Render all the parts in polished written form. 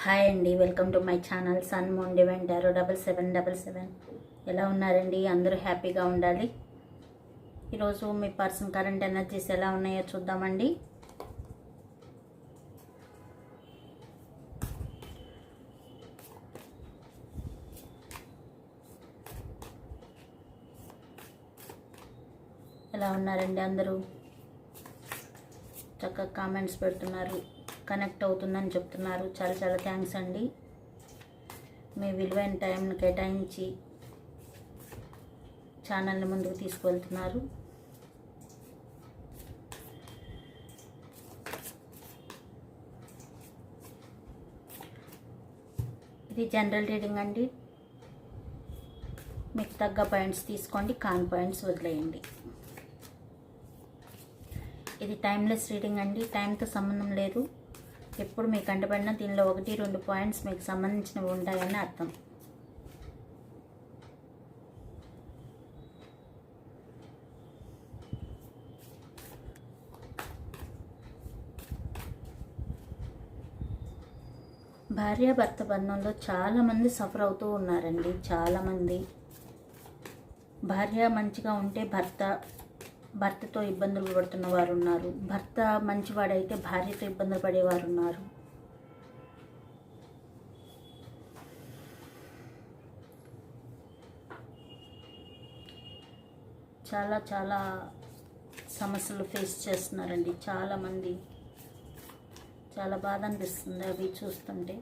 Hi అండి, welcome to my channel sun moon divine tarot 7777. ఎలా ఉన్నారండి? అందరూ హ్యాపీగా ఉండాలి. ఈరోజు మీ పర్సన్ కరెంట్ ఎనర్జీస్ ఎలా ఉన్నాయో చూద్దామండి. ఎలా ఉన్నారండి? అందరూ చక్కగా కామెంట్స్ పెడుతున్నారు, కనెక్ట్ అవుతుందని చెప్తున్నారు. చాలా చాలా థ్యాంక్స్ అండి. మీ విలువైన టైంని కేటాయించి ఛానల్ని ముందుకు తీసుకువెళ్తున్నారు. ఇది జనరల్ రీడింగ్ అండి. మీకు తగ్గ పాయింట్స్ తీసుకోండి, కాన్ పాయింట్స్ వదిలేయండి. ఇది టైమ్లెస్ రీడింగ్ అండి, టైంతో సంబంధం లేదు. ఎప్పుడు మీకు కంటపడినా దీనిలో 1-2 పాయింట్స్ మీకు సంబంధించినవి ఉంటాయని అర్థం. భార్యాభర్త బంధంలో చాలామంది సఫర్ అవుతూ ఉన్నారండి. చాలామంది భార్య మంచిగా ఉంటే భర్తతో ఇబ్బందులు పడుతున్న వారు ఉన్నారు. భర్త మంచివాడైతే భార్యతో ఇబ్బందులు పడేవారు ఉన్నారు. చాలా చాలా సమస్యలు ఫేస్ చేస్తున్నారండి చాలామంది. చాలా బాధ అనిపిస్తుంది అవి చూస్తుంటే.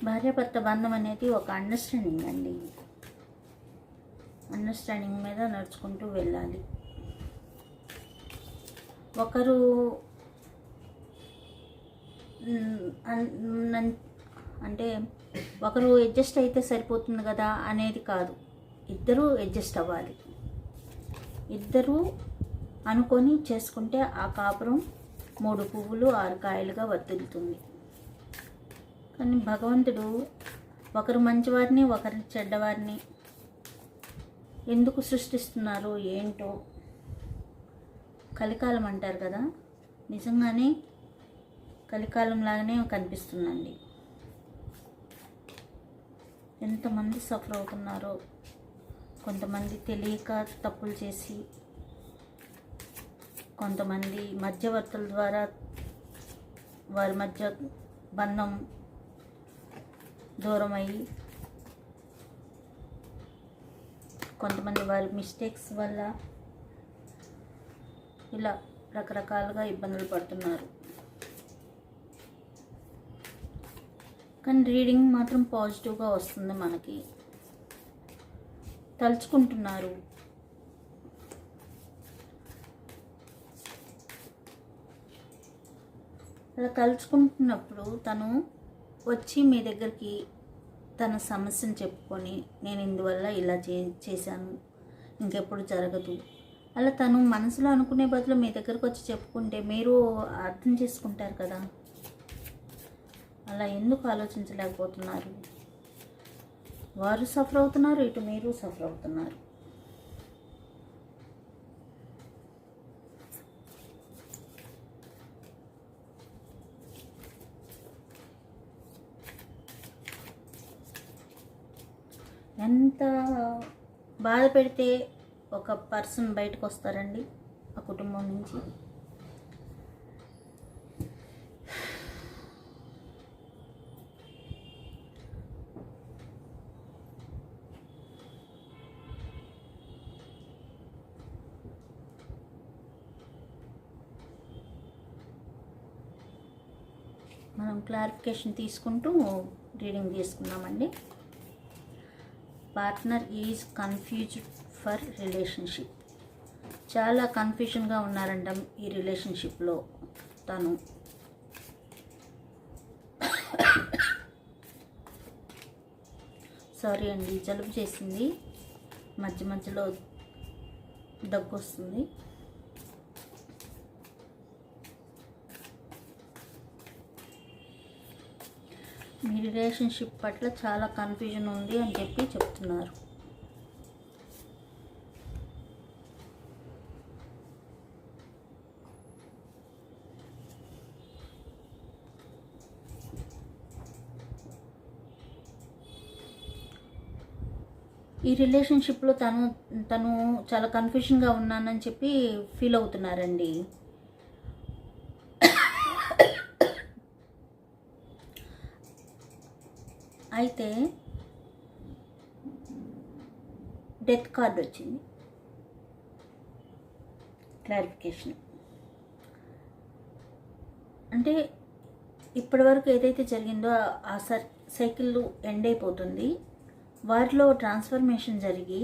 భార్యాభర్త బంధం అనేది ఒక అండర్స్టాండింగ్ అండి. అండర్స్టాండింగ్ మీద నడుచుకుంటూ వెళ్ళాలి. ఒకరు అంటే ఒకరు అడ్జస్ట్ అయితే సరిపోతుంది కదా అనేది కాదు. ఇద్దరూ అడ్జస్ట్ అవ్వాలి. ఇద్దరూ అనుకొని చేసుకుంటే ఆ కాపురం 3 పువ్వులు 6 కాయలుగా వర్తిల్లుతుంది. కానీ భగవంతుడు ఒకరు మంచివారిని ఒకరిని చెడ్డవారిని ఎందుకు సృష్టిస్తున్నారు ఏంటో. కలికాలం అంటారు కదా, నిజంగానే కలికాలం లాగానే కనిపిస్తుందండి. ఎంతమంది సఫర్ అవుతున్నారో. కొంతమంది తెలియక తప్పులు చేసి, కొంతమంది మధ్యవర్తుల ద్వారా వారి మధ్య బంధం దూరం అయ్యి, కొంతమంది వారి మిస్టేక్స్ వల్ల ఇలా రకరకాలుగా ఇబ్బందులు పడుతున్నారు. కానీ రీడింగ్ మాత్రం పాజిటివ్గా వస్తుంది. మనకి తలుచుకుంటున్నారు. అలా తలుచుకుంటున్నప్పుడు తను వచ్చి మీ దగ్గరికి తన సమస్యను చెప్పుకొని, నేను ఇందువల్ల ఇలా చేశాను, ఇంకెప్పుడు జరగదు, అలా తను మనసులో అనుకునే బదులు మీ దగ్గరకు వచ్చి చెప్పుకుంటే మీరు అర్థం చేసుకుంటారు కదా. అలా ఎందుకు ఆలోచించలేకపోతున్నారు? వారు సఫర్ అవుతున్నారు, ఇటు మీరు సఫర్ అవుతున్నారు. ఎంత బాధ పెడితే ఒక పర్సన్ బయటకు వస్తారండి ఆ కుటుంబం నుంచి. మనం క్లారిఫికేషన్ తీసుకుంటూ రీడింగ్ తీసుకున్నామండి. Partner is confused for relationship. చాలా కన్ఫ్యూజన్గా ఉన్నారంట ఈ రిలేషన్షిప్లో తను. సారీ అండి, జలుబు చేసింది, మధ్య మధ్యలో దగ్గు వస్తుంది. మీ రిలేషన్షిప్ పట్ల చాలా కన్ఫ్యూజన్ ఉంది అని చెప్పి చెప్తున్నారు. ఈ రిలేషన్షిప్లో తను చాలా కన్ఫ్యూషన్గా ఉన్నానని చెప్పి ఫీల్ అవుతున్నారండి. అయితే డెత్ కార్డ్ వచ్చింది. క్లారిఫికేషన్ అంటే ఇప్పటివరకు ఏదైతే జరిగిందో ఆ సైకిల్ ఎండ్ అయిపోతుంది. వారిలో ట్రాన్స్ఫర్మేషన్ జరిగి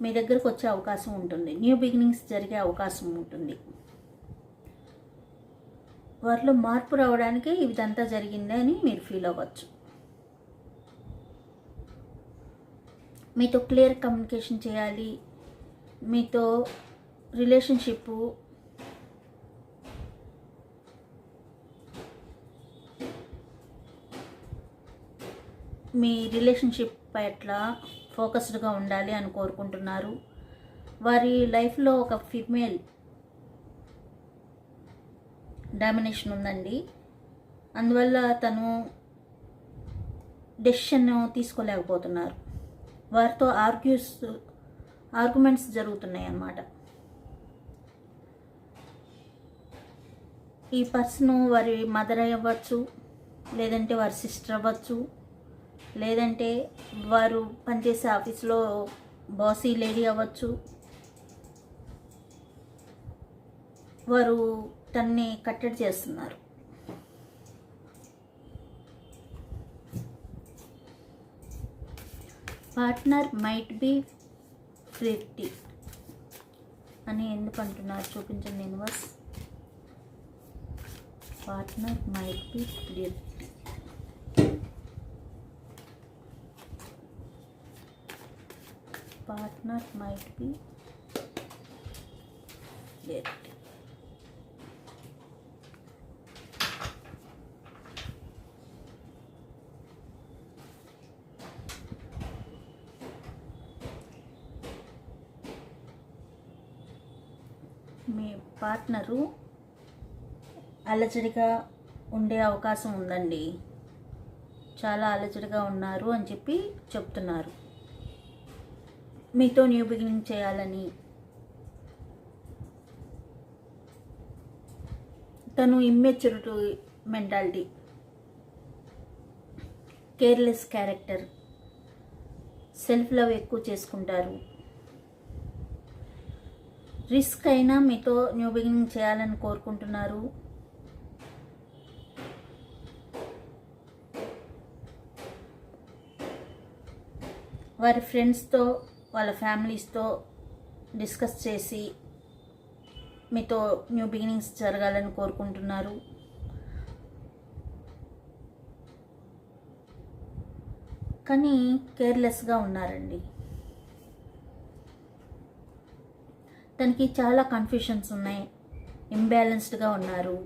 మీ దగ్గరకు వచ్చే అవకాశం ఉంటుంది. న్యూ బిగినింగ్స్ జరిగే అవకాశం ఉంటుంది. వారిలో మార్పు రావడానికి ఇదంతా జరిగిందని మీరు ఫీల్ అవ్వచ్చు. మీతో క్లియర్ కమ్యూనికేషన్ చేయాలి. మీతో రిలేషన్షిప్ మీ రిలేషన్షిప్ పట్ల ఫోకస్డ్గా ఉండాలి అని కోరుకుంటున్నారు. వారి లైఫ్లో ఒక ఫీమేల్ డామినేషన్ ఉందండి. అందువల్ల తను డెసిషన్ తీసుకోలేకపోతున్నారు. వారితో ఆర్గ్యుమెంట్స్ జరుగుతున్నాయి అన్నమాట. ఈ పర్సన్ వారి మదర్ అవ్వచ్చు, లేదంటే వారి సిస్టర్ అవ్వచ్చు, లేదంటే వారు పనిచేసే ఆఫీస్లో బాసీ లేడీ అవ్వచ్చు. వారు తన్ని కట్టడి చేస్తున్నారు. పార్ట్నర్ మైట్ బి ఫ్లిర్టీ అని ఎందుకు అంటున్నారు చూపించండి universe. Partner might be flirty. Partner might be flirty. మీ పార్ట్నరు అలజడిగా ఉండే అవకాశం ఉందండి. చాలా అలజడిగా ఉన్నారు అని చెప్పి చెప్తున్నారు. మీతో న్యూ బిగినింగ్ చేయాలని తను immaturity mentality, careless character, self love ఎక్కువ చేసుకుంటారు. రిస్క్ అయినా మీతో న్యూ బిగినింగ్ చేయాలని కోరుకుంటున్నారు. వారి ఫ్రెండ్స్తో వాళ్ళ ఫ్యామిలీస్తో డిస్కస్ చేసి మీతో న్యూ బిగినింగ్స్ జరగాలని కోరుకుంటున్నారు. కానీ కేర్లెస్గా ఉన్నారండి. తనకి చాలా కన్ఫ్యూషన్స్ ఉన్నాయి. ఇంబ్యాలెన్స్డ్గా ఉన్నారు.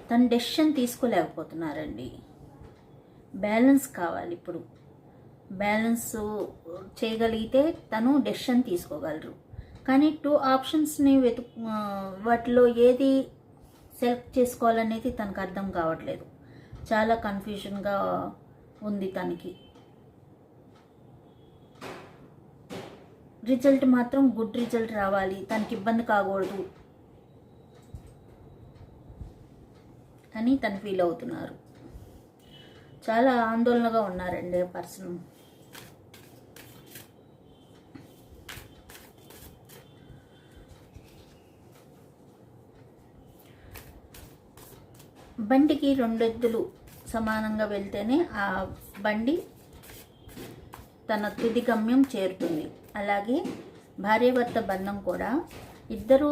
తను డెసిషన్ తీసుకోలేకపోతున్నారండి. బ్యాలెన్స్ కావాలి. ఇప్పుడు బ్యాలెన్స్ చేయగలిగితే తను డెసిషన్ తీసుకోగలరు. కానీ 2 ఆప్షన్స్ని వాటిలో ఏది సెలెక్ట్ చేసుకోవాలనేది తనకు అర్థం కావట్లేదు. చాలా కన్ఫ్యూజన్గా ఉంది తనకి. రిజల్ట్ మాత్రం గుడ్ రిజల్ట్ రావాలి, తనకి ఇబ్బంది కాకూడదు అని తను ఫీల్ అవుతున్నారు. చాలా ఆందోళనగా ఉన్నారండి ఆ పర్సన్. బండికి 2 ఎద్దులు సమానంగా వెళ్తేనే ఆ బండి తన తుది గమ్యం చేరుతుంది. అలాగే భార్యాభర్త బంధం కూడా ఇద్దరూ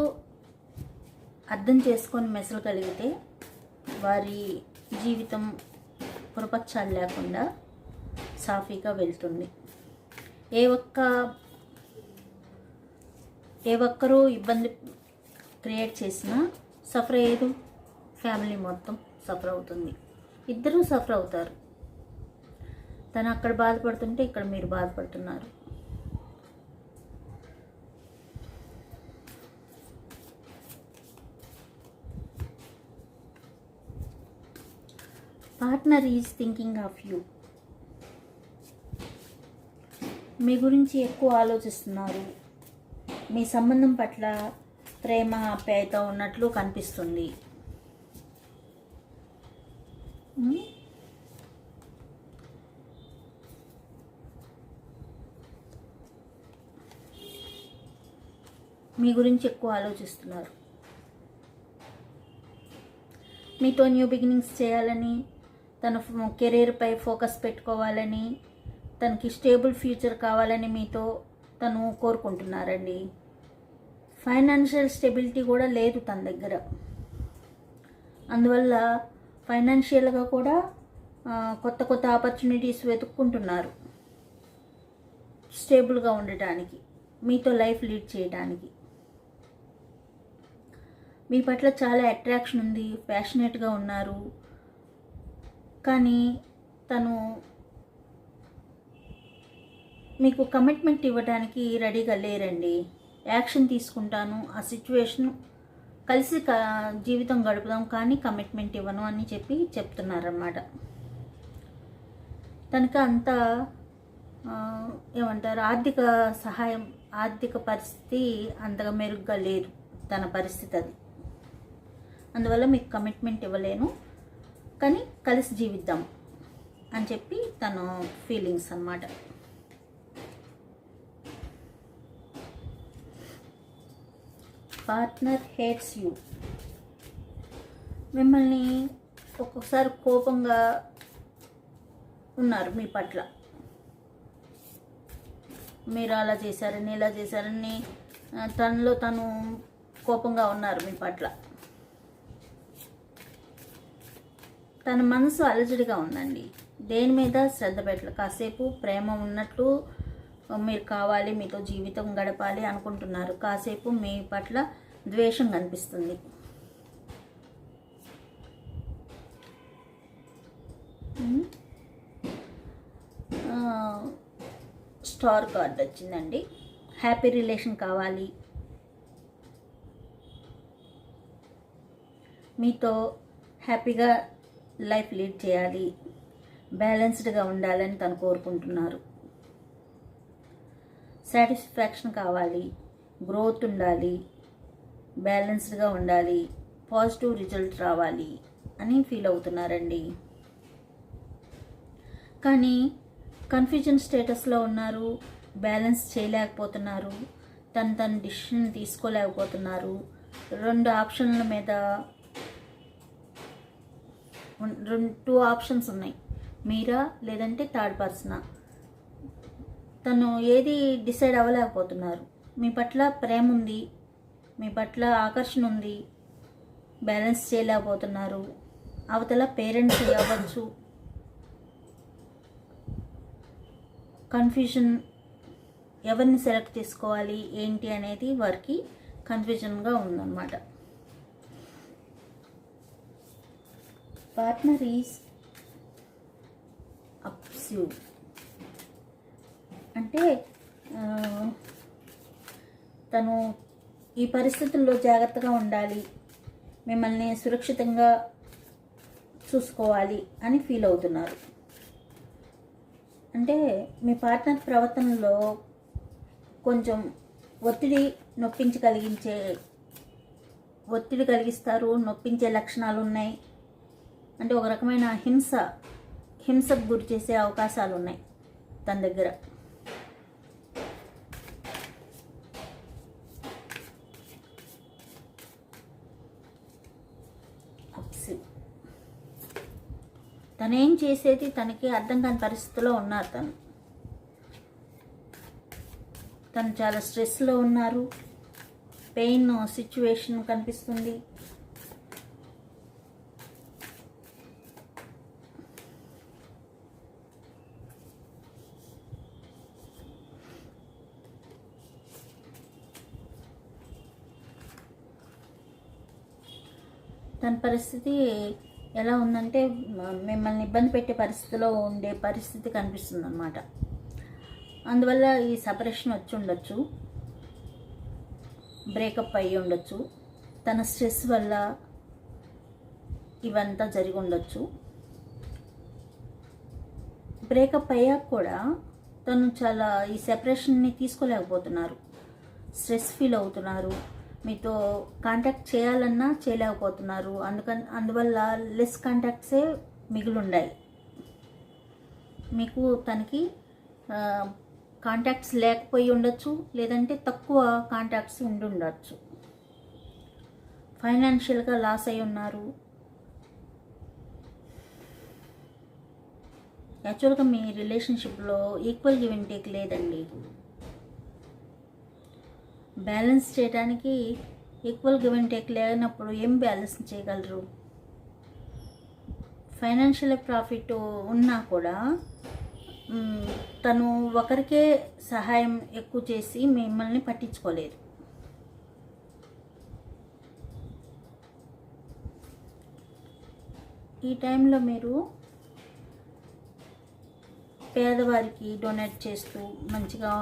అర్థం చేసుకొని మెసలగలిగితే వారి జీవితం పొరపచ్చాలు లేకుండా సాఫీగా వెళ్తుంది. ఏ ఒక్కరూ ఇబ్బంది క్రియేట్ చేసినా సఫర్ అయ్యేది ఫ్యామిలీ మొత్తం సఫర్ అవుతుంది. ఇద్దరూ సఫర్ అవుతారు. తను అక్కడ బాధపడుతుంటే ఇక్కడ మీరు బాధపడుతున్నారు. Partner is thinking of you. మీ గురించి ఎక్కువ ఆలోచిస్తున్నారు. మీ సంబంధం పట్ల ప్రేమ ఆప్యాయత ఉన్నట్లు కనిపిస్తుంది. మీ గురించి ఎక్కువ ఆలోచిస్తున్నారు. మీతో న్యూ బిగినింగ్స్ చేయాలని, తన కెరీర్పై ఫోకస్ పెట్టుకోవాలని, తనకి స్టేబుల్ ఫ్యూచర్ కావాలని మీతో తను కోరుకుంటున్నారండి. ఫైనాన్షియల్ స్టెబిలిటీ కూడా లేదు తన దగ్గర. అందువల్ల ఫైనాన్షియల్గా కూడా కొత్త కొత్త ఆపర్చునిటీస్ వెతుక్కుంటున్నారు స్టేబుల్గా ఉండటానికి, మీతో లైఫ్ లీడ్ చేయడానికి. మీ పట్ల చాలా అట్రాక్షన్ ఉంది, ప్యాషనేట్గా ఉన్నారు. కానీ తను మీకు కమిట్మెంట్ ఇవ్వడానికి రెడీగా లేరండి. యాక్షన్ తీసుకుంటాను, ఆ సిచ్యువేషన్ కలిసి జీవితం గడుపుదాం కానీ కమిట్మెంట్ ఇవ్వను అని చెప్తున్నారన్నమాట. తనకు అంత ఏమంటారు, ఆర్థిక పరిస్థితి అంతగా మెరుగ్గా లేదు తన పరిస్థితి అది. అందువల్ల మీకు కమిట్మెంట్ ఇవ్వలేను కానీ కలిసి జీవిద్దాం అని చెప్పి తన ఫీలింగ్స్ అన్నమాట. Partner hates you. మిమ్మల్ని ఒక్కొక్కసారి కోపంగా ఉన్నారు మీ పట్ల. మీరు అలా చేశారని ఇలా చేశారని తనలో తను కోపంగా ఉన్నారు మీ పట్ల. తన మనసు అలజడిగా ఉందండి. దేని మీద శ్రద్ధ పెట్టలేదు. కాసేపు ప్రేమ ఉన్నట్లు మీరు కావాలి, మీతో జీవితం గడపాలి అనుకుంటున్నారు. కాసేపు మీ పట్ల ద్వేషం కనిపిస్తుంది. స్టార్ కార్డ్ వచ్చిందండి. హ్యాపీ రిలేషన్ కావాలి, మీతో హ్యాపీగా లైఫ్ లీడ్ చేయాలి, బ్యాలెన్స్డ్గా ఉండాలని తను కోరుకుంటున్నారు. సాటిస్ఫాక్షన్ కావాలి, గ్రోత్ ఉండాలి, బ్యాలెన్స్డ్గా ఉండాలి, పాజిటివ్ రిజల్ట్ రావాలి అని ఫీల్ అవుతున్నారండి. కానీ కన్ఫ్యూజన్ స్టేటస్లో ఉన్నారు, బ్యాలెన్స్ చేయలేకపోతున్నారు, తన డిసిషన్ తీసుకోలేకపోతున్నారు. టూ ఆప్షన్స్ ఉన్నాయి, మీరా లేదంటే థర్డ్ పర్సనా. తను ఏది డిసైడ్ అవ్వలేకపోతున్నారు. మీ పట్ల ప్రేమ ఉంది, మీ పట్ల ఆకర్షణ ఉంది, బ్యాలెన్స్ చేయలేకపోతున్నారు. అవతల పేరెంట్స్ అవ్వచ్చు. కన్ఫ్యూజన్, ఎవరిని సెలెక్ట్ చేసుకోవాలి ఏంటి అనేది వారికి కన్ఫ్యూజన్గా ఉందన్నమాట. పార్ట్నర్ ఈజ్ అప్స్యూ అంటే తను ఈ పరిస్థితుల్లో జాగ్రత్తగా ఉండాలి, మిమ్మల్ని సురక్షితంగా చూసుకోవాలి అని ఫీల్ అవుతున్నారు. అంటే మీ పార్ట్నర్ ప్రవర్తనలో కొంచెం ఒత్తిడి కలిగిస్తారు, నొప్పించే లక్షణాలు ఉన్నాయి. అంటే ఒక రకమైన హింసకు గురి చేసే అవకాశాలు ఉన్నాయి తన దగ్గర. తనేం చేసేది తనకి అర్థం కాని పరిస్థితిలో ఉన్నారు. తను చాలా స్ట్రెస్లో ఉన్నారు. పెయిన్ సిచ్యువేషన్ కనిపిస్తుంది. తన పరిస్థితి ఎలా ఉందంటే మిమ్మల్ని ఇబ్బంది పెట్టే పరిస్థితిలో ఉండే పరిస్థితి కనిపిస్తుంది అన్నమాట. అందువల్ల ఈ సపరేషన్ వచ్చి ఉండొచ్చు, బ్రేకప్ అయ్యి ఉండొచ్చు, తన స్ట్రెస్ వల్ల ఇవంతా జరిగి ఉండొచ్చు. బ్రేకప్ అయ్యాక కూడా తను చాలా ఈ సెపరేషన్ని తీసుకోలేకపోతున్నారు, స్ట్రెస్ ఫీల్ అవుతున్నారు, మీతో కాంటాక్ట్ చేయాలన్నా చేయలేకపోతున్నారు. అందువల్ల లెస్ కాంటాక్ట్సే మిగిలిండాయి. మీకు తనకి కాంటాక్ట్స్ లేకపోయి ఉండొచ్చు, లేదంటే తక్కువ కాంటాక్ట్స్ ఉండి ఉండొచ్చు. ఫైనాన్షియల్గా లాస్ అయి ఉన్నారు. యాక్చువల్గా మీ రిలేషన్షిప్లో ఈక్వల్ గివ్ అండ్ టేక్ లేదండి. బ్యాలెన్స్ చేయడానికి ఈక్వల్ గివ్ అండ్ టేక్ లేనప్పుడు ఏం బ్యాలెన్స్ చేయగలరు? ఫైనాన్షియల్ ప్రాఫిట్ ఉన్నా కూడా తను ఒకరికే సహాయం ఎక్కువ చేసి మిమ్మల్ని పట్టించుకోలేదు. ఈ టైంలో మీరు పేదవారికి డొనేట్ చేస్తూ మంచిగా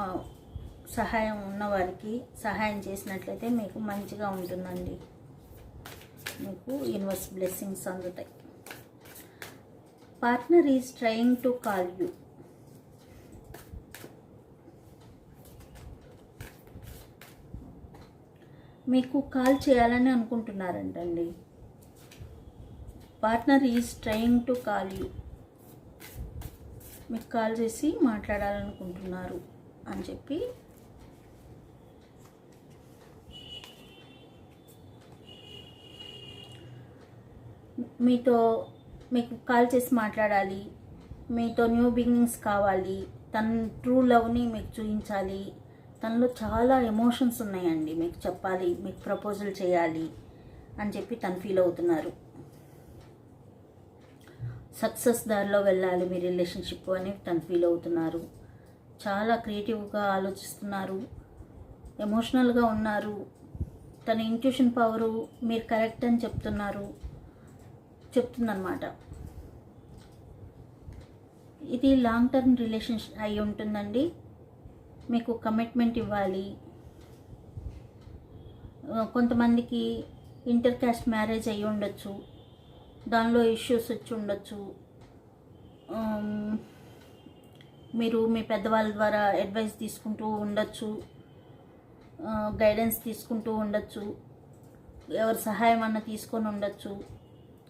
సహాయం ఉన్నవారికి సహాయం చేసినట్లయితే మీకు మంచిగా ఉంటుందండి. మీకు యూనివర్స్ బ్లెస్సింగ్స్ అందుతాయి. Partner is trying to call you. మీకు కాల్ చేయాలని అనుకుంటున్నారంటండి. Partner is trying to call you. మీకు కాల్ చేసి మాట్లాడాలనుకుంటున్నారు అని చెప్పి మీకు కాల్ చేసి మాట్లాడాలి, మీతో న్యూ బిగినింగ్స్ కావాలి, తన ట్రూ లవ్ని మీకు చూపించాలి, తనలో చాలా ఎమోషన్స్ ఉన్నాయండి, మీకు చెప్పాలి, మీకు ప్రపోజల్ చేయాలి అని చెప్పి తను ఫీల్ అవుతున్నారు. సక్సెస్ దారిలో వెళ్ళాలి మీ రిలేషన్షిప్ అని తను ఫీల్ అవుతున్నారు. చాలా క్రియేటివ్గా ఆలోచిస్తున్నారు, ఎమోషనల్గా ఉన్నారు. తన ఇంట్యూషన్ పవరు మీరు కరెక్ట్ అని చెప్తుందన్నమాట. ఇది లాంగ్ టర్మ్ రిలేషన్షిప్ అయి ఉంటుందండి. మీకు కమిట్మెంట్ ఇవ్వాలి. కొంతమందికి ఇంటర్ కాస్ట్ మ్యారేజ్ అయ్యి ఉండొచ్చు, దానిలో ఇష్యూస్ వచ్చి ఉండొచ్చు. మీరు మీ పెద్దవాళ్ళ ద్వారా అడ్వైస్ తీసుకుంటూ ఉండొచ్చు, గైడెన్స్ తీసుకుంటూ ఉండొచ్చు, ఎవరి సహాయం అన్న తీసుకొని ఉండొచ్చు.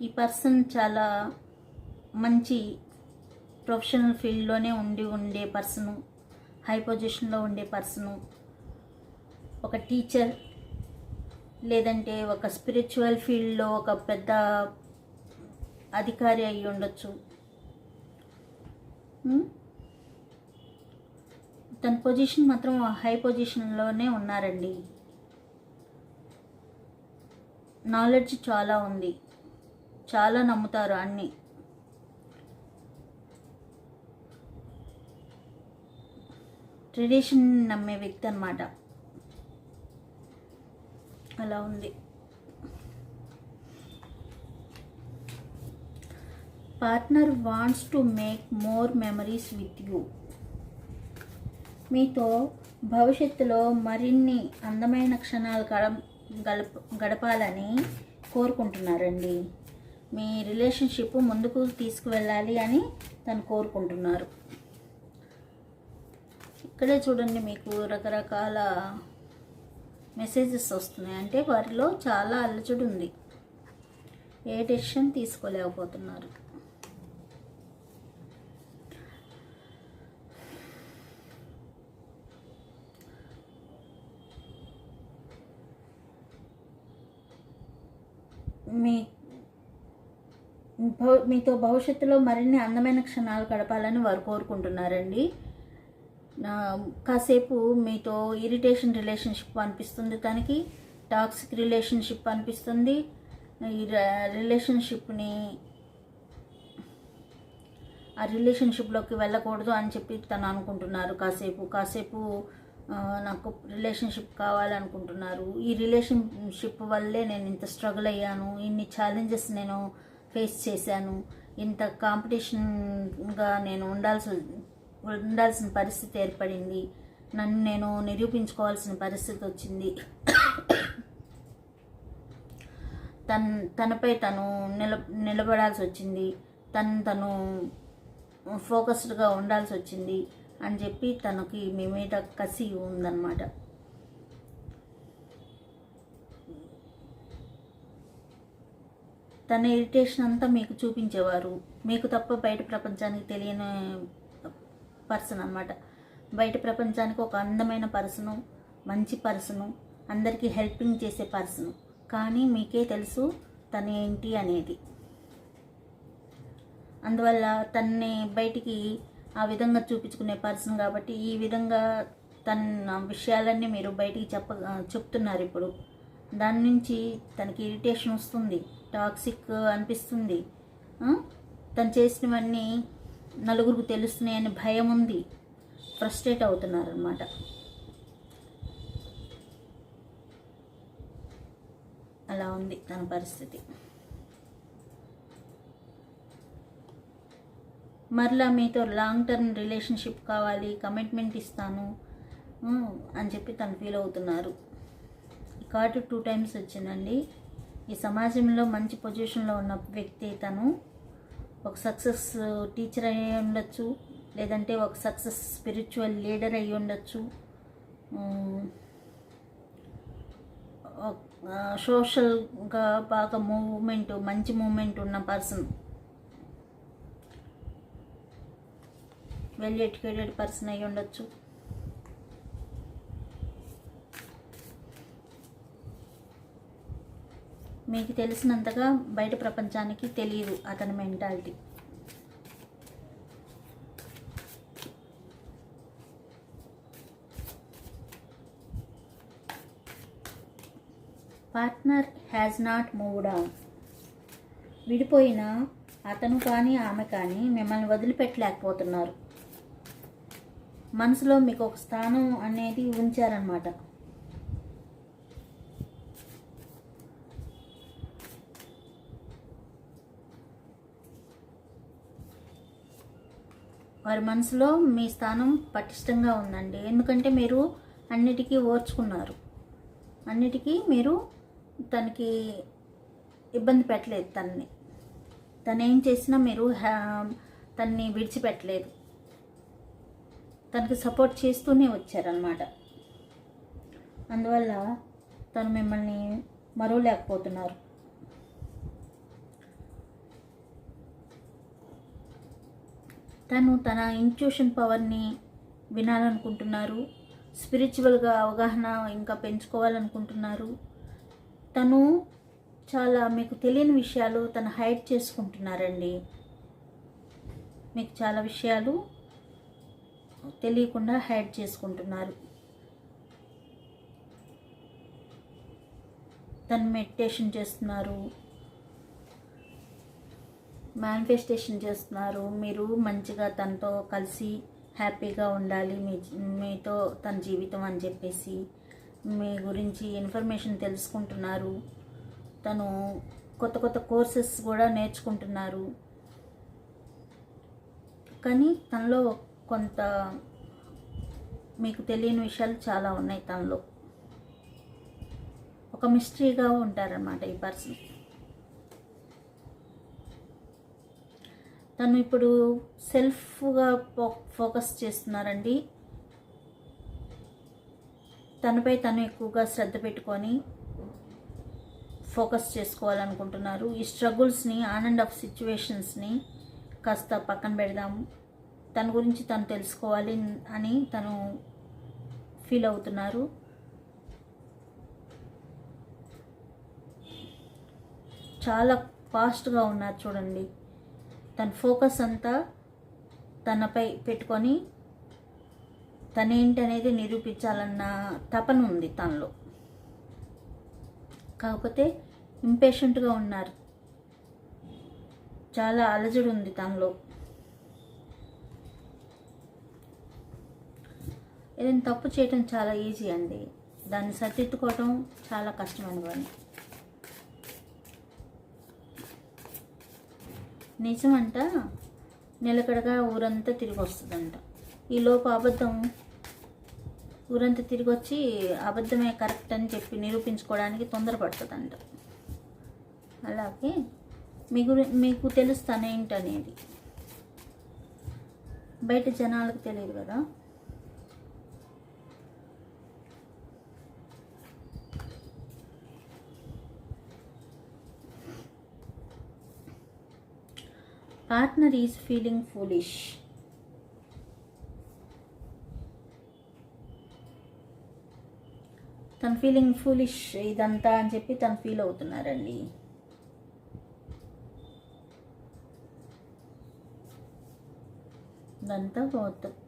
ఈ పర్సన్ చాలా మంచి ప్రొఫెషనల్ ఫీల్డ్లోనే ఉండే పర్సను, హై పొజిషన్లో ఉండే పర్సను, ఒక టీచర్ లేదంటే ఒక స్పిరిచువల్ ఫీల్డ్లో ఒక పెద్ద అధికారి అయి ఉండొచ్చు. తన పొజిషన్ మాత్రం హై పొజిషన్లోనే ఉన్నారండి. నాలెడ్జ్ చాలా ఉంది, చాలా నమ్ముతారు అన్నీ. ట్రెడిషన్ నమ్మే వ్యక్తి అన్నమాట. అలా ఉంది. Partner wants to make more memories with you. మీతో భవిష్యత్తులో మరిన్ని అందమైన క్షణాలు గడపాలని కోరుకుంటున్నారండి. మీ రిలేషన్షిప్ ముందుకు తీసుకువెళ్ళాలి అని తను కోరుకుంటున్నారు. ఇక్కడే చూడండి, మీకు రకరకాల మెసేజెస్ వస్తున్నాయి. అంటే వారిలో చాలా అలజడి ఉంది, ఏ డెసిషన్ తీసుకోలేకపోతున్నారు. మీతో భవిష్యత్తులో మరిన్ని అందమైన క్షణాలు గడపాలని వారు కోరుకుంటున్నారండి. కాసేపు మీతో ఇరిటేషన్ రిలేషన్షిప్ అనిపిస్తుంది, తనకి టాక్సిక్ రిలేషన్షిప్ అనిపిస్తుంది. ఈ రిలేషన్షిప్లోకి వెళ్ళకూడదు అని చెప్పి తను అనుకుంటున్నారు. కాసేపు నాకు రిలేషన్షిప్ కావాలనుకుంటున్నారు. ఈ రిలేషన్షిప్ వల్లే నేను ఇంత స్ట్రగుల్ అయ్యాను, ఇన్ని ఛాలెంజెస్ నేను ఫేస్ చేశాను, ఇంత కాంపిటీషన్గా నేను ఉండాల్సిన పరిస్థితి ఏర్పడింది, నన్ను నేను నిరూపించుకోవాల్సిన పరిస్థితి వచ్చింది, తనపై తను నిలబడాల్సి వచ్చింది, తను ఫోకస్డ్గా ఉండాల్సి వచ్చింది అని చెప్పి తనకి మీ మీద కసి ఉందన్నమాట. తన ఇరిటేషన్ అంతా మీకు చూపించేవారు, మీకు తప్ప బయట ప్రపంచానికి తెలియని పర్సన్ అన్నమాట. బయట ప్రపంచానికి ఒక అందమైన పర్సను, మంచి పర్సను, అందరికీ హెల్పింగ్ చేసే పర్సను. కానీ మీకే తెలుసు తను ఏంటి అనేది. అందువల్ల తనని బయటికి ఆ విధంగా చూపించుకునే పర్సన్ కాబట్టి ఈ విధంగా తన విషయాలన్నీ మీరు బయటికి చెప్తున్నారు. ఇప్పుడు దాని నుంచి తనకి ఇరిటేషన్ వస్తుంది, టాక్సిక్ అనిపిస్తుంది. తను చేసినవన్నీ నలుగురికి తెలుస్తున్నాయని భయం ఉంది, ఫ్రస్ట్రేట్ అవుతున్నారన్నమాట. అలా ఉంది తన పరిస్థితి. మరలా మీతో లాంగ్ టర్మ్ రిలేషన్షిప్ కావాలి, కమిట్మెంట్ ఇస్తాను అని చెప్పి తను ఫీల్ అవుతున్నారు. ఈ కార్డు 2 టైమ్స్ వచ్చిందండి. ఈ సమాజంలో మంచి పొజిషన్లో ఉన్న వ్యక్తి తను. ఒక సక్సెస్ టీచర్ అయి ఉండొచ్చు, లేదంటే ఒక సక్సెస్ స్పిరిచువల్ లీడర్ అయి ఉండొచ్చు, సోషల్గా బాగా మంచి మూమెంట్ ఉన్న పర్సన్, వెల్ ఎడ్యుకేటెడ్ పర్సన్ అయి ఉండొచ్చు. మీకు తెలిసినంతగా బయట ప్రపంచానికి తెలియదు అతని mentality. Partner has not moved on. విడిపోయిన అతను కానీ ఆమె కానీ మిమ్మల్ని వదిలిపెట్టలేకపోతున్నారు. మనసులో మీకు ఒక స్థానం అనేది ఉంచారన్నమాట. వారి మనసులో మీ స్థానం పటిష్టంగా ఉందండి. ఎందుకంటే మీరు అన్నిటికీ ఓర్చుకున్నారు, అన్నిటికీ మీరు తనకి ఇబ్బంది పెట్టలేదు. తను ఏం చేసినా మీరు తన్ని విడిచిపెట్టలేదు, తనకి సపోర్ట్ చేస్తూనే వచ్చారనమాట. అందువల్ల తను మిమ్మల్ని మరవలేకపోతున్నారు. తను తన ఇంట్యూషన్ పవర్ని వినాలనుకుంటున్నారు, స్పిరిచువల్గా అవగాహన ఇంకా పెంచుకోవాలనుకుంటున్నారు. తను చాలా మీకు తెలియని విషయాలు తను హైడ్ చేసుకుంటున్నారండి. మీకు చాలా విషయాలు తెలియకుండా హైడ్ చేసుకుంటున్నారు. తను మెడిటేషన్ చేస్తున్నారు, మేనిఫెస్టేషన్ చేస్తున్నారు. మీరు మంచిగా తనతో కలిసి హ్యాపీగా ఉండాలి, మీతో తన జీవితం అని చెప్పేసి మీ గురించి ఇన్ఫర్మేషన్ తెలుసుకుంటున్నారు. తను కొత్త కొత్త కోర్సెస్ కూడా నేర్చుకుంటున్నారు. కానీ తనలో కొంత మీకు తెలియని విషయాలు చాలా ఉన్నాయి. తనలో ఒక మిస్టరీగా ఉంటారన్నమాట ఈ పర్సన్. తను ఇప్పుడు సెల్ఫ్గా ఫోకస్ చేస్తున్నారండి. తనపై తను ఎక్కువగా శ్రద్ధ పెట్టుకొని ఫోకస్ చేసుకోవాలనుకుంటున్నారు. ఈ స్ట్రగుల్స్ని, ఆన్ అండ్ ఆఫ్ సిచ్యువేషన్స్ని కాస్త పక్కన పెడదాము, తన గురించి తను తెలుసుకోవాలి అని తను ఫీల్ అవుతున్నారు. చాలా ఫాస్ట్గా ఉన్నారు చూడండి. తన ఫోకస్ అంతా తనపై పెట్టుకొని తనేంటనేది నిరూపించాలన్న తపన ఉంది తనలో. కాకపోతే ఇంపేషెంట్గా ఉన్నారు, చాలా అలజడి ఉంది తనలో. ఏదైనా తప్పు చేయటం చాలా ఈజీ అండి, దాన్ని సరిదిద్దుకోవటం చాలా కష్టమైన పని. నిజమంట నిలకడగా ఊరంతా తిరిగి వస్తుందంట. ఈలోపు అబద్ధం ఊరంతా తిరిగి వచ్చి అబద్ధమే కరెక్ట్ అని చెప్పి నిరూపించుకోవడానికి తొందరపడుతుందంట. అలాగే మీకు తెలుస్తానేంటనేది. బయట జనాలకు తెలియదు కదా. Partner is feeling foolish. తను ఫీలింగ్ ఫూలిష్ ఇదంతా అని చెప్పి తను ఫీల్ అవుతున్నారండి. ఇదంతా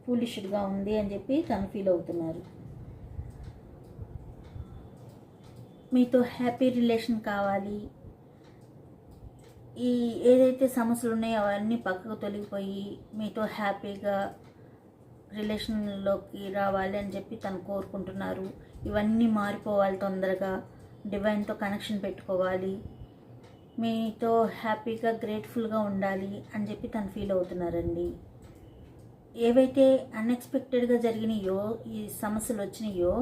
ఫూలిష్గా ఉంది అని చెప్పి తను ఫీల్ అవుతున్నారు. మీతో హ్యాపీ రిలేషన్ కావాలి, ఈ ఏదైతే సమస్యలు ఉన్నాయో అవన్నీ పక్కకు తొలగిపోయి మీతో హ్యాపీగా రిలేషన్లోకి రావాలి అని చెప్పి తను కోరుకుంటున్నారు. ఇవన్నీ మారిపోవాలి, తొందరగా డివైన్తో కనెక్షన్ పెట్టుకోవాలి, మీతో హ్యాపీగా గ్రేట్ఫుల్గా ఉండాలి అని చెప్పి తను ఫీల్ అవుతున్నారండి. ఏవైతే అన్ఎక్స్పెక్టెడ్గా జరిగినాయో, ఈ సమస్యలు వచ్చినాయో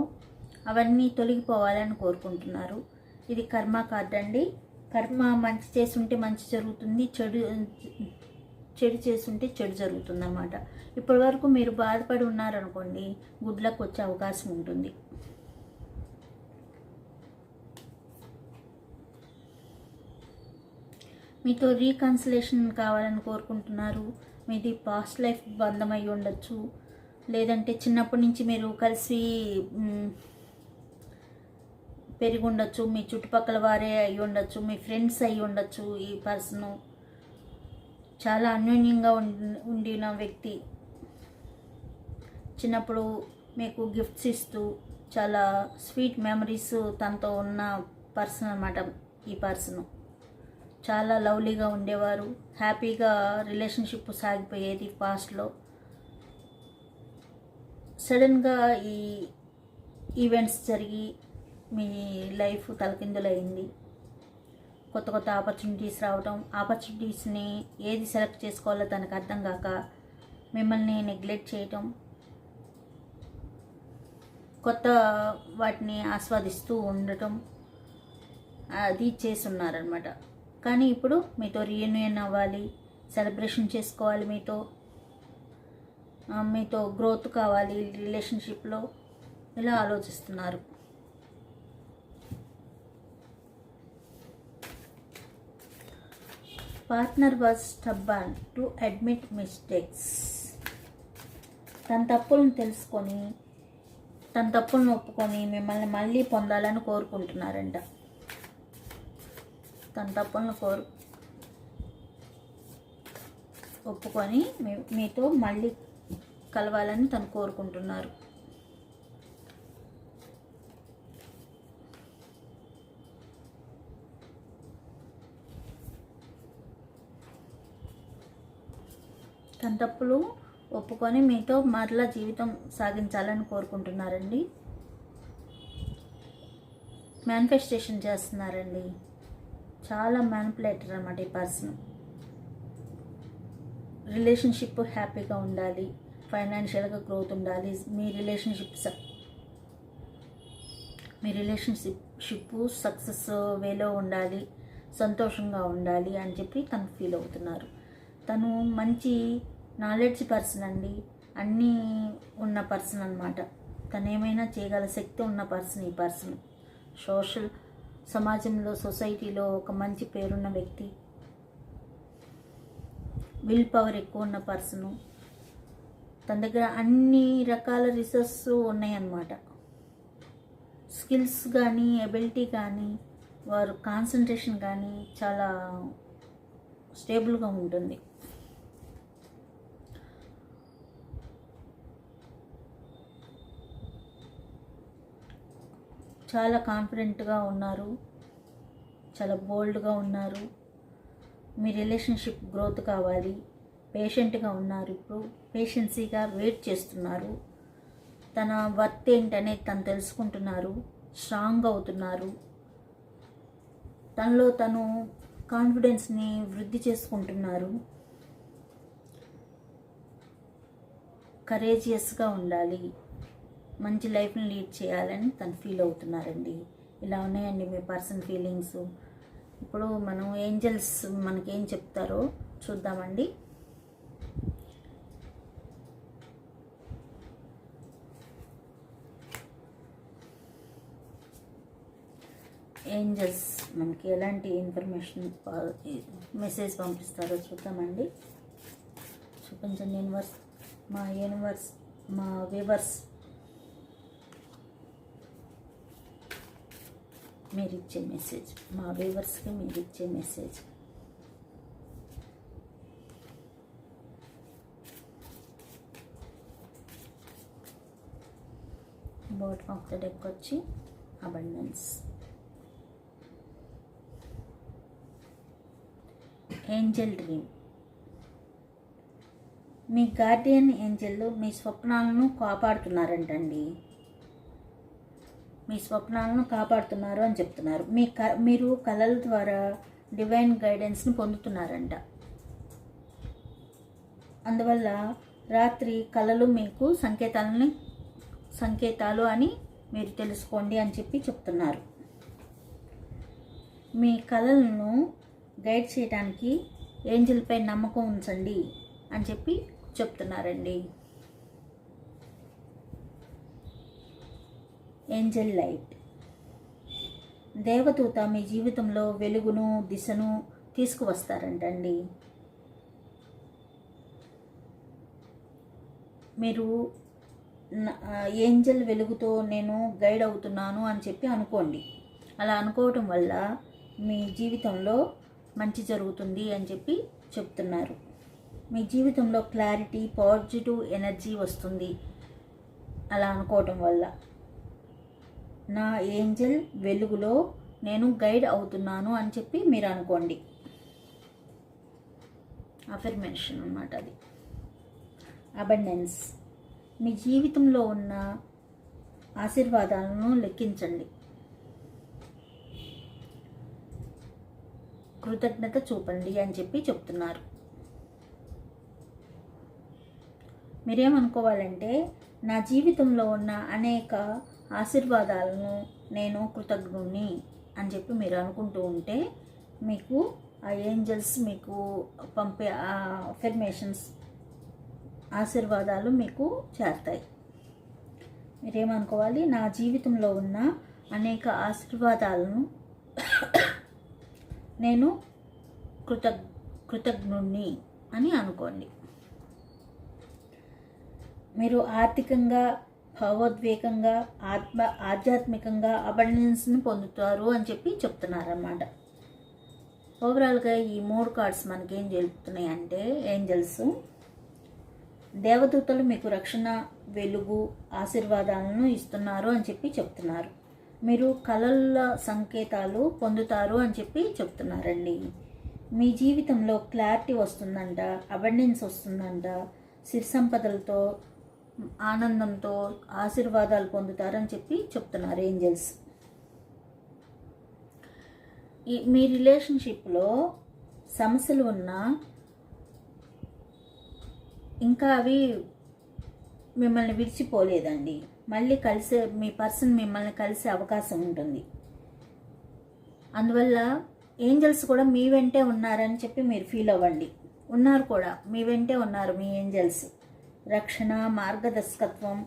అవన్నీ తొలగిపోవాలని కోరుకుంటున్నారు. ఇది కర్మ కార్డ్ అండి. కర్మ మంచి చేస్తుంటే మంచి జరుగుతుంది, చెడు చేస్తుంటే చెడు జరుగుతుంది అన్నమాట. ఇప్పటి వరకు మీరు బాధపడి ఉన్నారనుకోండి, గుడ్ లక్ వచ్చే అవకాశం ఉంటుంది. మీతో రీకన్సిలేషన్ కావాలని కోరుకుంటున్నారు. మీది పాస్ట్ లైఫ్ బంధం అయి ఉండొచ్చు, లేదంటే చిన్నప్పటి నుంచి మీరు కలిసి పెరిగి ఉండొచ్చు, మీ చుట్టుపక్కల వారే అయి ఉండొచ్చు, మీ ఫ్రెండ్స్ అయి ఉండొచ్చు. ఈ పర్సన్ చాలా అన్యోన్యంగా ఉండిన వ్యక్తి, చిన్నప్పుడు మీకు గిఫ్ట్స్ ఇస్తూ చాలా స్వీట్ మెమరీస్ తనతో ఉన్న పర్సన్ అన్నమాట. ఈ పర్సన్ చాలా లవ్లీగా ఉండేవారు, హ్యాపీగా రిలేషన్షిప్ సాగిపోయేది పాస్ట్లో. సడన్గా ఈ ఈవెంట్స్ జరిగి మీ లైఫ్ తలకిందులైంది. కొత్త కొత్త ఆపర్చునిటీస్ రావటం, ఆపర్చునిటీస్ని ఏది సెలెక్ట్ చేసుకోవాలో తనకు అర్థం కాక మిమ్మల్ని నెగ్లెక్ట్ చేయటం, కొత్త వాటిని ఆస్వాదిస్తూ ఉండటం, అది చేస్తున్నారనమాట. కానీ ఇప్పుడు మీతో రీయూనియన్ అవ్వాలి, సెలబ్రేషన్ చేసుకోవాలి, మీతో గ్రోత్ కావాలి రిలేషన్షిప్లో, ఇలా ఆలోచిస్తున్నారు. Partner was stubborn to admit mistakes. తన తప్పులను తెలుసుకొని, తన తప్పులను ఒప్పుకొని మిమ్మల్ని మళ్ళీ పొందాలని కోరుకుంటున్నారంట. తన తప్పులను ఒప్పుకొని మీతో మళ్ళీ కలవాలని తను కోరుకుంటున్నారు. తన తప్పులు ఒప్పుకొని మీతో మరలా జీవితం సాగించాలని కోరుకుంటున్నారండి. మేనిఫెస్టేషన్ చేస్తున్నారండి. చాలా మ్యానిపులేటర్ అన్నమాట ఈ పర్సన్. రిలేషన్షిప్ హ్యాపీగా ఉండాలి, ఫైనాన్షియల్గా గ్రోత్ ఉండాలి, మీ రిలేషన్షిప్ సక్సెస్ వేలో ఉండాలి, సంతోషంగా ఉండాలి అని చెప్పి తను ఫీల్ అవుతున్నారు. తను మంచి నాలెడ్జ్ పర్సన్ అండి, అన్నీ ఉన్న పర్సన్ అన్నమాట. తను ఏమైనా చేయగల శక్తి ఉన్న పర్సన్ ఈ పర్సన్. సమాజంలో, సొసైటీలో ఒక మంచి పేరున్న వ్యక్తి, విల్ పవర్ ఎక్కువ ఉన్న పర్సను. తన దగ్గర అన్ని రకాల రిసోర్సెస్ ఉన్నాయన్నమాట. స్కిల్స్ కానీ, ఎబిలిటీ కానీ, వారు కాన్సన్ట్రేషన్ కానీ చాలా స్టేబుల్గా ఉంటుంది. చాలా కాన్ఫిడెంట్గా ఉన్నారు, చాలా బోల్డ్గా ఉన్నారు. మీ రిలేషన్షిప్ గ్రోత్ కావాలి, పేషెంట్గా ఉన్నారు. ఇప్పుడు పేషెన్సీగా వెయిట్ చేస్తున్నారు. తన వర్త్ ఏంటనేది తను తెలుసుకుంటున్నారు, స్ట్రాంగ్ అవుతున్నారు. తనలో తను కాన్ఫిడెన్స్ని వృద్ధి చేసుకుంటున్నారు. కరేజియస్గా ఉండాలి, మంచి లైఫ్ని లీడ్ చేయాలని తను ఫీల్ అవుతున్నారండి. ఇలా ఉన్నాయండి మీ పర్సన్ ఫీలింగ్స్. ఇప్పుడు మనం ఏంజల్స్ మనకేం చెప్తారో చూద్దామండి. ఏంజల్స్ మనకి ఎలాంటి ఇన్ఫర్మేషన్ మెసేజ్ పంపిస్తారో చూద్దామండి. చూపించండి యూనివర్స్, మా వ్యూవర్స్ మీరు ఇచ్చే మెసేజ్, మా వ్యూవర్స్కి మీరు ఇచ్చే message. Bottom of the deck వచ్చి అబండెన్స్, ఏంజల్ డ్రీమ్. మీ గార్డియన్ ఏంజల్ మీ స్వప్నాలను కాపాడుతున్నారంటండి. మీ స్వప్నాలను కాపాడుతున్నారు అని చెప్తున్నారు. మీరు కళల ద్వారా డివైన్ గైడెన్స్ని పొందుతున్నారంట. అందువల్ల రాత్రి కళలు మీకు సంకేతాలు అని మీరు తెలుసుకోండి అని చెప్పి చెప్తున్నారు. మీ కళలను గైడ్ చేయడానికి ఏంజల్పై నమ్మకం ఉంచండి అని చెప్పి చెప్తున్నారండి. ఏంజల్ లైట్, దేవదూత మీ జీవితంలో వెలుగును దిశను తీసుకువస్తారంటండి. మీరు ఏంజల్ వెలుగుతో నేను గైడ్ అవుతున్నాను అని చెప్పి అనుకోండి. అలా అనుకోవటం వల్ల మీ జీవితంలో మంచి జరుగుతుంది అని చెప్పి చెప్తున్నారు. మీ జీవితంలో క్లారిటీ, పాజిటివ్ ఎనర్జీ వస్తుంది అలా అనుకోవటం వల్ల. నా ఏంజల్ వెలుగులో నేను గైడ్ అవుతున్నాను అని చెప్పి మీరు అనుకోండి. అఫర్మేషన్ అన్నమాట అది. అబండెన్స్, మీ జీవితంలో ఉన్న ఆశీర్వాదాలను లెక్కించండి. కృతజ్ఞత చూపండి అని చెప్పి చెప్తున్నారు. మీరేమనుకోవాలంటే నా జీవితంలో ఉన్న అనేక ఆశీర్వాదాలను నేను కృతజ్ఞుని అని చెప్పి మీరు అనుకుంటూ ఉంటే మీకు ఆ ఏంజల్స్ మీకు పంపే ఆ అఫర్మేషన్స్ ఆశీర్వాదాలు మీకు చేరతాయి. మీరేమనుకోవాలి, నా జీవితంలో ఉన్న అనేక ఆశీర్వాదాలను నేను కృతజ్ఞుణ్ణి అని అనుకోండి. మీరు ఆర్థికంగా, భావోద్వేగంగా, ఆధ్యాత్మికంగా అబండెన్స్ని పొందుతారు అని చెప్పి చెప్తున్నారన్నమాట. ఓవరాల్గా ఈ 3 కార్డ్స్ మనకేం చెప్తున్నాయి అంటే, ఏంజల్స్ దేవదూతలు మీకు రక్షణ, వెలుగు, ఆశీర్వాదాలను ఇస్తున్నారు అని చెప్పి చెప్తున్నారు. మీరు కళల సంకేతాలు పొందుతారు అని చెప్పి చెప్తున్నారండి. మీ జీవితంలో క్లారిటీ వస్తుందంట, అబండెన్స్ వస్తుందంట, సిరి సంపదలతో, ఆనందంతో ఆశీర్వాదాలు పొందుతారని చెప్పి చెప్తున్నారు ఏంజల్స్. మీ రిలేషన్షిప్లో సమస్యలు ఉన్నా ఇంకా అవి మిమ్మల్ని విడిచిపోలేదండి. మళ్ళీ మీ పర్సన్ మిమ్మల్ని కలిసే అవకాశం ఉంటుంది. అందువల్ల ఏంజల్స్ కూడా మీ వెంటే ఉన్నారని చెప్పి మీరు ఫీల్ అవ్వండి. ఉన్నారు కూడా, మీ వెంటే ఉన్నారు మీ ఏంజల్స్. రక్షణ, మార్గదర్శకత్వం,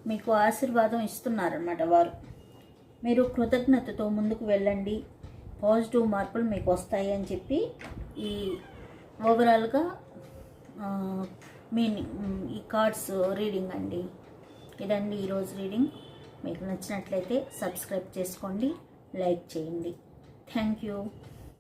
మీకు ఆశీర్వాదం ఇస్తున్నారన్నమాట వారు. మీరు కృతజ్ఞతతో ముందుకు వెళ్ళండి, పాజిటివ్ మార్పులు మీకు వస్తాయి అని చెప్పి ఈ ఓవరాల్గా ఈ కార్డ్స్ రీడింగ్ అండి. ఇదండి ఈరోజు రీడింగ్. మీకు నచ్చినట్లయితే సబ్స్క్రైబ్ చేసుకోండి, లైక్ చేయండి. Thank you.